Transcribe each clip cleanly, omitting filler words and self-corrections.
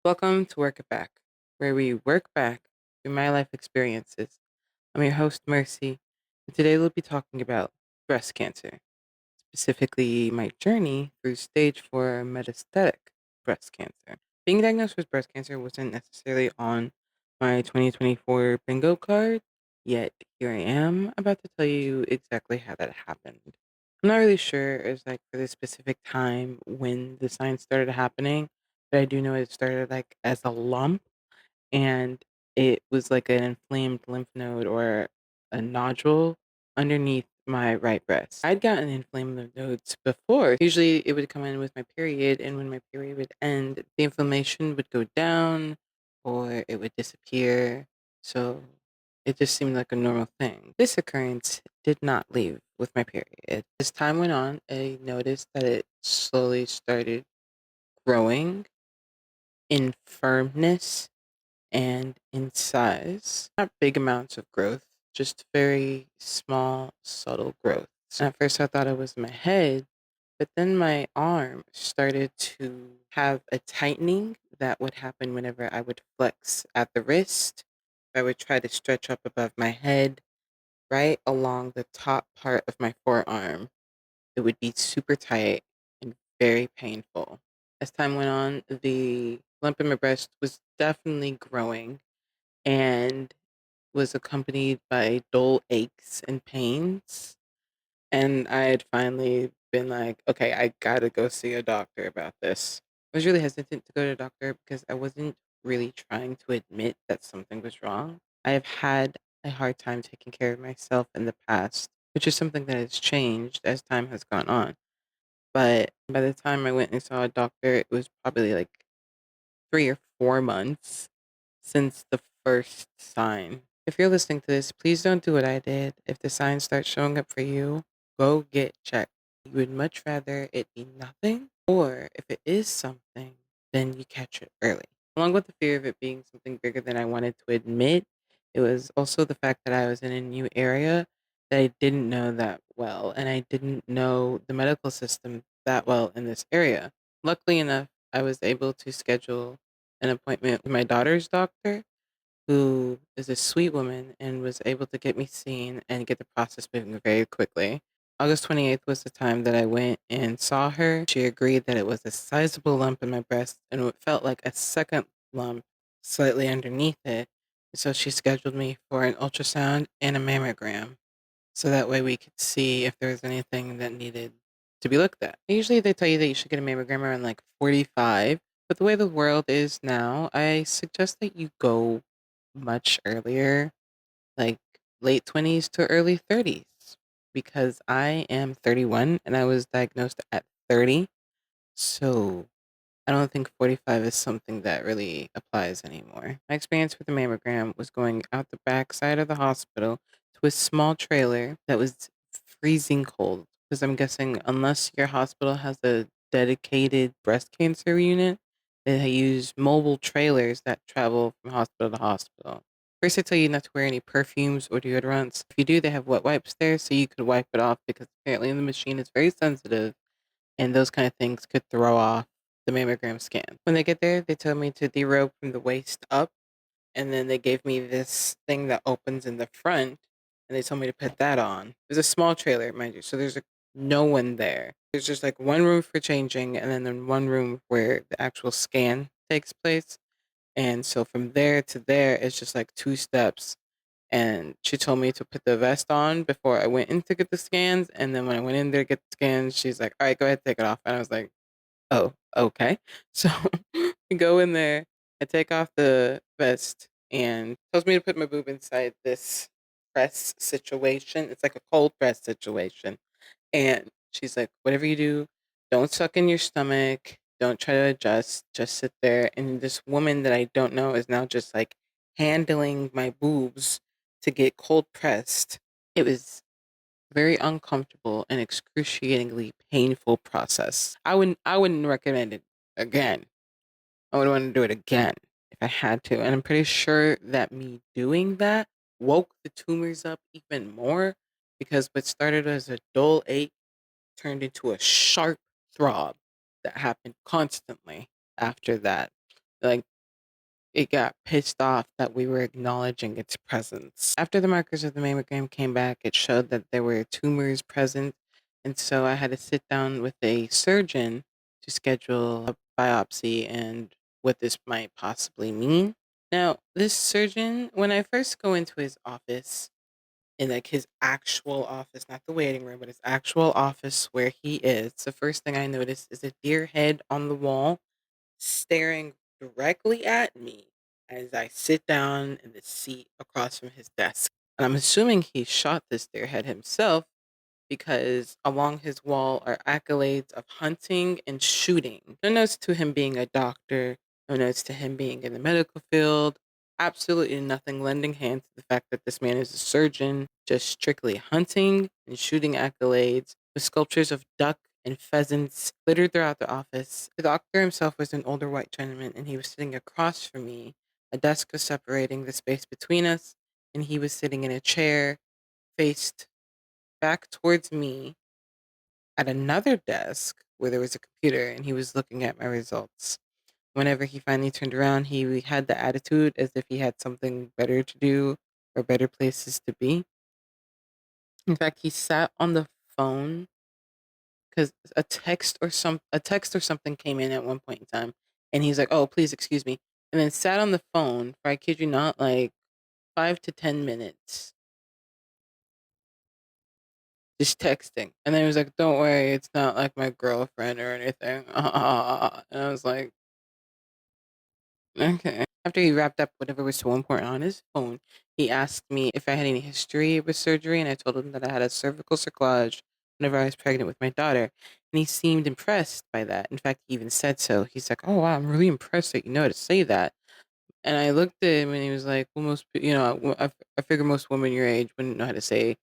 Welcome to Work It Back, where we work back through my life experiences. I'm your host, Mercy, and today we'll be talking about breast cancer, specifically my journey through stage 4 metastatic breast cancer. Being diagnosed with breast cancer wasn't necessarily on my 2024 bingo card, yet here I am about to tell you exactly how that happened. I'm not really sure it was like for the specific time when the signs started happening, but I do know it started like as a lump and it was like an inflamed lymph node or a nodule underneath my right breast. I'd gotten inflamed lymph nodes before. Usually it would come in with my period, and when my period would end, the inflammation would go down or it would disappear. So it just seemed like a normal thing. This occurrence did not leave with my period. As time went on, I noticed that it slowly started growing in firmness and in size. Not big amounts of growth, just very small, subtle growth. At first, I thought it was my head, but then my arm started to have a tightening that would happen whenever I would flex at the wrist. I would try to stretch up above my head, right along the top part of my forearm. It would be super tight and very painful. As time went on, the lump in my breast was definitely growing and was accompanied by dull aches and pains. And I had finally been like, okay, I gotta go see a doctor about this. I was really hesitant to go to a doctor because I wasn't really trying to admit that something was wrong. I have had a hard time taking care of myself in the past, which is something that has changed as time has gone on. But by the time I went and saw a doctor, it was probably like 3 or 4 months since the first sign. If you're listening to this, please don't do what I did. If the signs start showing up for you, go get checked. You would much rather it be nothing, or if it is something, then you catch it early. Along with the fear of it being something bigger than I wanted to admit, it was also the fact that I was in a new area that I didn't know that well, and I didn't know the medical system that well in this area. Luckily enough, I was able to schedule an appointment with my daughter's doctor, who is a sweet woman and was able to get me seen and get the process moving very quickly. August 28th was the time that I went and saw her. She agreed that it was a sizable lump in my breast and it felt like a second lump slightly underneath it. So she scheduled me for an ultrasound and a mammogram. So that way we could see if there was anything that needed to be looked at. Usually they tell you that you should get a mammogram around like 45, but the way the world is now, I suggest that you go much earlier, like late 20s to early 30s, because I am 31 and I was diagnosed at 30. So I don't think 45 is something that really applies anymore. My experience with the mammogram was going out the back side of the hospital to a small trailer that was freezing cold. Because I'm guessing, unless your hospital has a dedicated breast cancer unit, they use mobile trailers that travel from hospital to hospital. First, they tell you not to wear any perfumes or deodorants. If you do, they have wet wipes there so you could wipe it off because apparently the machine is very sensitive and those kind of things could throw off the mammogram scan. When they get there, they tell me to derobe from the waist up, and then they gave me this thing that opens in the front, and they told me to put that on. There's a small trailer, mind you, so there's like no one there. There's just like one room for changing, and then one room where the actual scan takes place. And so from there to there, it's just like 2 steps. And she told me to put the vest on before I went in to get the scans. And then when I went in there to get the scans, she's like, all right, go ahead, take it off. And I was like, oh, okay. So we go in there, I take off the vest and tells me to put my boob inside this press situation. It's like a cold press situation. And she's like, whatever you do, don't suck in your stomach. Don't try to adjust. Just sit there. And this woman that I don't know is now just like handling my boobs to get cold pressed. It was very uncomfortable and excruciatingly painful process. I wouldn't recommend it again. I would want to do it again if I had to. And I'm pretty sure that me doing that woke the tumors up even more because what started as a dull ache turned into a sharp throb that happened constantly after that. Like it got pissed off that we were acknowledging its presence. After the markers of the mammogram came back, it showed that there were tumors present. And so I had to sit down with a surgeon to schedule a biopsy and what this might possibly mean. Now, this surgeon, when I first go into his office, in like his actual office, not the waiting room, but his actual office where he is, the first thing I notice is a deer head on the wall staring directly at me as I sit down in the seat across from his desk. And I'm assuming he shot this deer head himself because along his wall are accolades of hunting and shooting. No notes to him being a doctor, no notes to him being in the medical field. Absolutely nothing lending hand to the fact that this man is a surgeon, just strictly hunting and shooting accolades with sculptures of duck and pheasants littered throughout the office. The doctor himself was an older white gentleman and he was sitting across from me. A desk was separating the space between us, and he was sitting in a chair faced back towards me at another desk where there was a computer and he was looking at my results. Whenever he finally turned around, he had the attitude as if he had something better to do or better places to be. In fact, he sat on the phone because a text or something came in at one point in time, and he's like, "Oh, please excuse me," and then sat on the phone for, I kid you not, like 5 to 10 minutes just texting. And then he was like, "Don't worry, it's not like my girlfriend or anything." And I was like, "Okay." After he wrapped up whatever was so important on his phone, he asked me if I had any history with surgery, and I told him that I had a cervical cerclage whenever I was pregnant with my daughter. And he seemed impressed by that. In fact, he even said so. He's like, "Oh wow, I'm really impressed that you know how to say that." And I looked at him and he was like, "Well, I figure most women your age wouldn't know how to say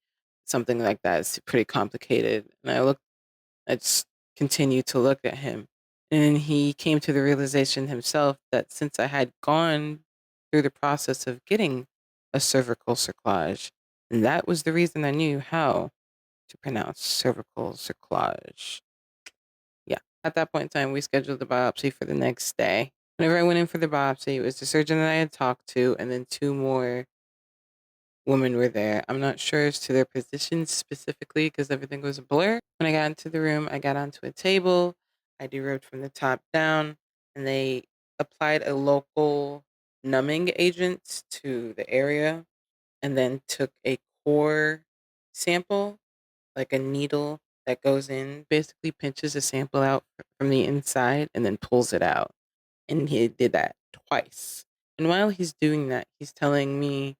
something like that. It's pretty complicated." And I just continued to look at him. And he came to the realization himself that since I had gone through the process of getting a cervical cerclage, and that was the reason I knew how to pronounce cervical cerclage. Yeah. At that point in time, we scheduled the biopsy for the next day. Whenever I went in for the biopsy, it was the surgeon that I had talked to, and then two more women were there. I'm not sure as to their positions specifically because everything was a blur. When I got into the room, I got onto a table. I derobed from the top down, and they applied a local numbing agent to the area and then took a core sample, like a needle that goes in, basically pinches a sample out from the inside and then pulls it out. And he did that twice. And while he's doing that, he's telling me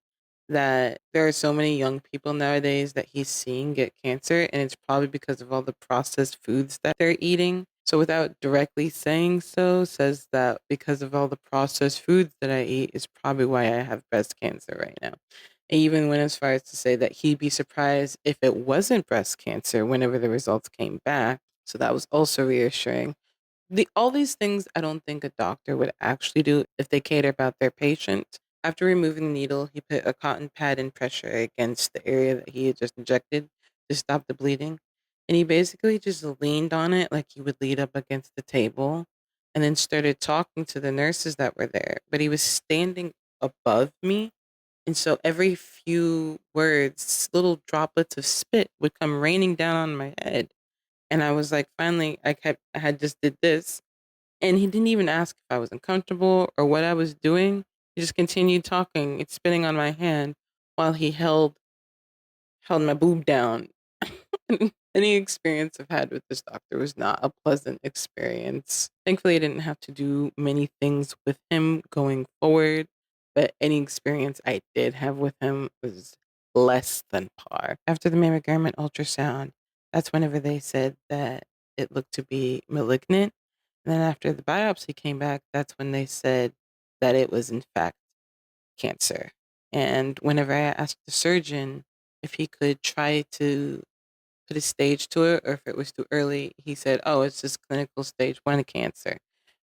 that there are so many young people nowadays that he's seeing get cancer, and it's probably because of all the processed foods that they're eating. So, without directly saying so, says that because of all the processed foods that I eat is probably why I have breast cancer right now. And even went as far as to say that he'd be surprised if it wasn't breast cancer whenever the results came back. So that was also reassuring. All these things I don't think a doctor would actually do if they cared about their patient. After removing the needle, he put a cotton pad in pressure against the area that he had just injected to stop the bleeding. And he basically just leaned on it like he would lean up against the table and then started talking to the nurses that were there. But he was standing above me. And so every few words, little droplets of spit would come raining down on my head. And I was like, finally, I had just did this. And he didn't even ask if I was uncomfortable or what I was doing. He just continued talking and spitting on my hand while he held my boob down. Any experience I've had with this doctor was not a pleasant experience. Thankfully, I didn't have to do many things with him going forward, but any experience I did have with him was less than par. After the mammogram and ultrasound, that's whenever they said that it looked to be malignant. And then after the biopsy came back, that's when they said that it was in fact cancer. And whenever I asked the surgeon if he could try to put a stage to it or if it was too early, he said, "Oh, it's just clinical stage 1 cancer,"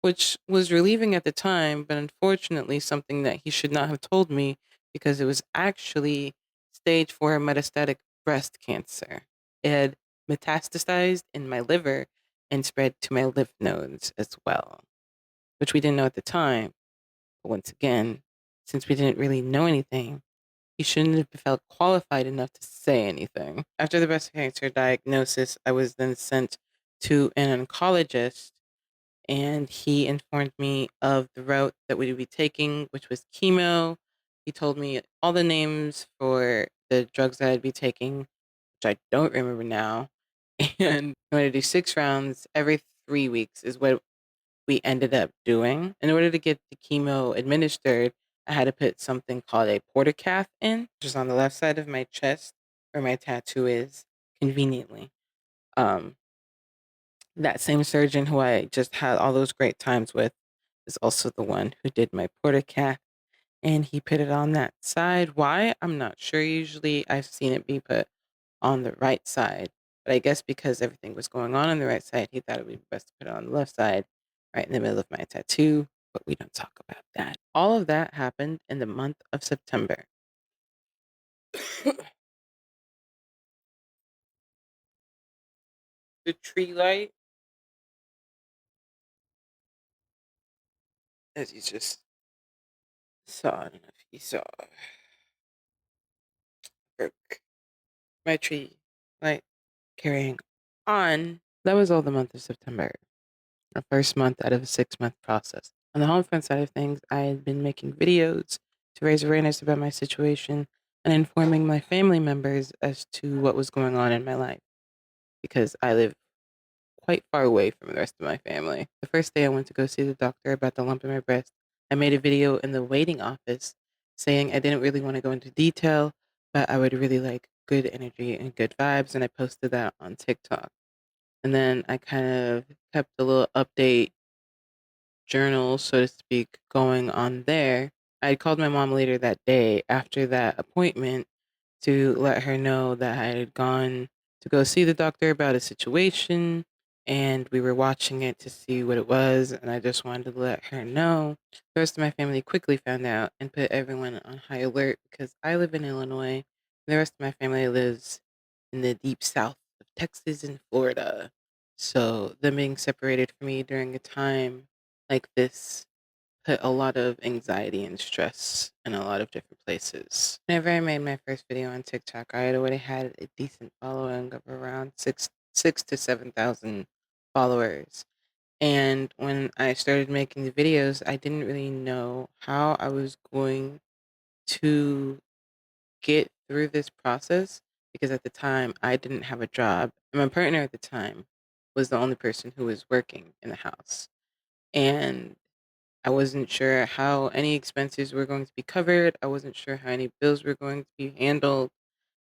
which was relieving at the time, but unfortunately something that he should not have told me because it was actually stage 4 metastatic breast cancer. It had metastasized in my liver and spread to my lymph nodes as well, which we didn't know at the time. But once again, since we didn't really know anything, he shouldn't have felt qualified enough to say anything. After the breast cancer diagnosis, I was then sent to an oncologist, and he informed me of the route that we would be taking, which was chemo. He told me all the names for the drugs that I'd be taking, which I don't remember now. And I'm going to do 6 rounds every 3 weeks, is what we ended up doing. In order to get the chemo administered, I had to put something called a portacath in, which is on the left side of my chest where my tattoo is, conveniently. Um, that same surgeon who I just had all those great times with is also the one who did my portacath, and he put it on that side. Why? I'm not sure. Usually I've seen it be put on the right side, but I guess because everything was going on the right side, he thought it would be best to put it on the left side, right in the middle of my tattoo. But we don't talk about that. All of that happened in the month of September. The tree light, as you just saw, I don't know if you saw, broke my tree light. Carrying on. That was all the month of September, our first month out of a 6 month process. On the home front side of things, I had been making videos to raise awareness about my situation and informing my family members as to what was going on in my life, because I live quite far away from the rest of my family. The first day I went to go see the doctor about the lump in my breast, I made a video in the waiting office saying I didn't really want to go into detail, but I would really like good energy and good vibes, and I posted that on TikTok. And then I kind of kept a little update journal, so to speak, going on there. I called my mom later that day after that appointment to let her know that I had gone to go see the doctor about a situation, and we were watching it to see what it was. And I just wanted to let her know. The rest of my family quickly found out and put everyone on high alert because I live in Illinois. The rest of my family lives in the deep south of Texas and Florida. So them being separated from me during a time like this put a lot of anxiety and stress in a lot of different places. Whenever I made my first video on TikTok, I had already had a decent following of around six to 7,000 followers. And when I started making the videos, I didn't really know how I was going to get through this process, because at the time I didn't have a job. And my partner at the time was the only person who was working in the house. And I wasn't sure how any expenses were going to be covered. I wasn't sure how any bills were going to be handled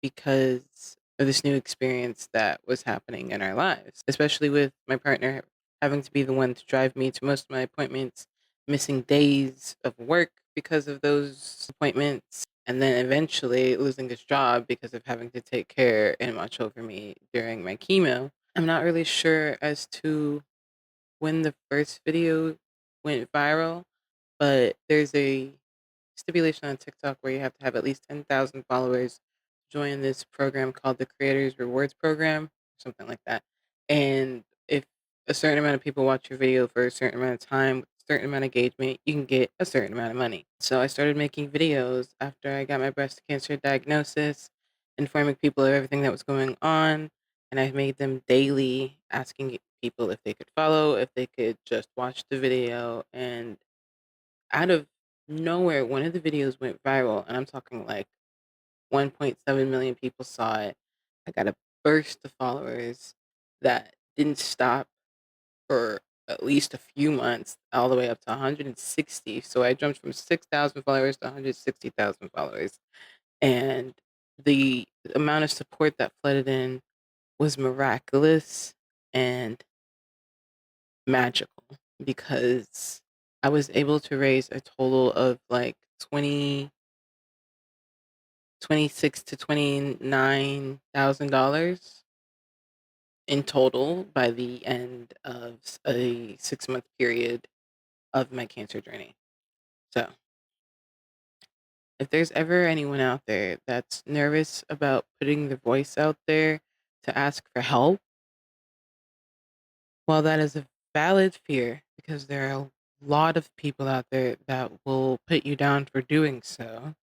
because of this new experience that was happening in our lives, especially with my partner having to be the one to drive me to most of my appointments, missing days of work because of those appointments, and then eventually losing his job because of having to take care and watch over me during my chemo. I'm not really sure as to when the first video went viral, but there's a stipulation on TikTok where you have to have at least 10,000 followers to join this program called the Creators Rewards Program, something like that. And if a certain amount of people watch your video for a certain amount of time, with a certain amount of engagement, you can get a certain amount of money. So I started making videos after I got my breast cancer diagnosis, informing people of everything that was going on. And I made them daily, asking people if they could follow, if they could just watch the video. And out of nowhere, one of the videos went viral, and I'm talking like 1.7 million people saw it. I got a burst of followers that didn't stop for at least a few months, all the way up to 160. So I jumped from 6,000 followers to 160,000 followers. And the amount of support that flooded in was miraculous and magical, because I was able to raise a total of like 26 to $29,000 in total by the end of a 6 month period of my cancer journey. So, if there's ever anyone out there that's nervous about putting their voice out there to ask for help, well, that is a valid fear, because there are a lot of people out there that will put you down for doing so.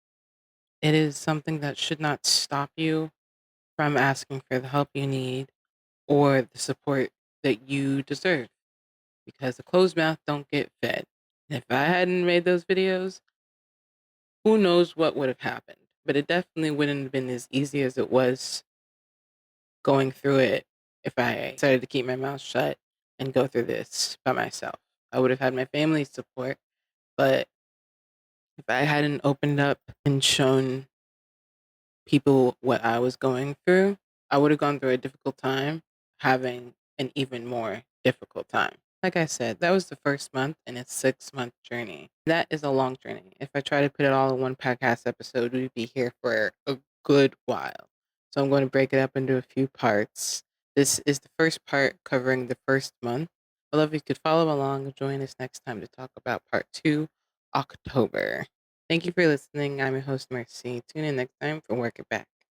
It is something that should not stop you from asking for the help you need or the support that you deserve, because a closed mouth don't get fed. And if I hadn't made those videos, who knows what would have happened. But it definitely wouldn't have been as easy as it was going through it if I decided to keep my mouth shut and go through this by myself. I would have had my family's support, but if I hadn't opened up and shown people what I was going through, I would have gone through a difficult time, having an even more difficult time. Like I said, that was the first month in a 6-month journey. That is a long journey. If I try to put it all in one podcast episode, we'd be here for a good while. So I'm going to break it up into a few parts. This is the first part covering the first month. I'd love if you could follow along and join us next time to talk about part 2, October. Thank you for listening. I'm your host, Mercy. Tune in next time for Work It Back.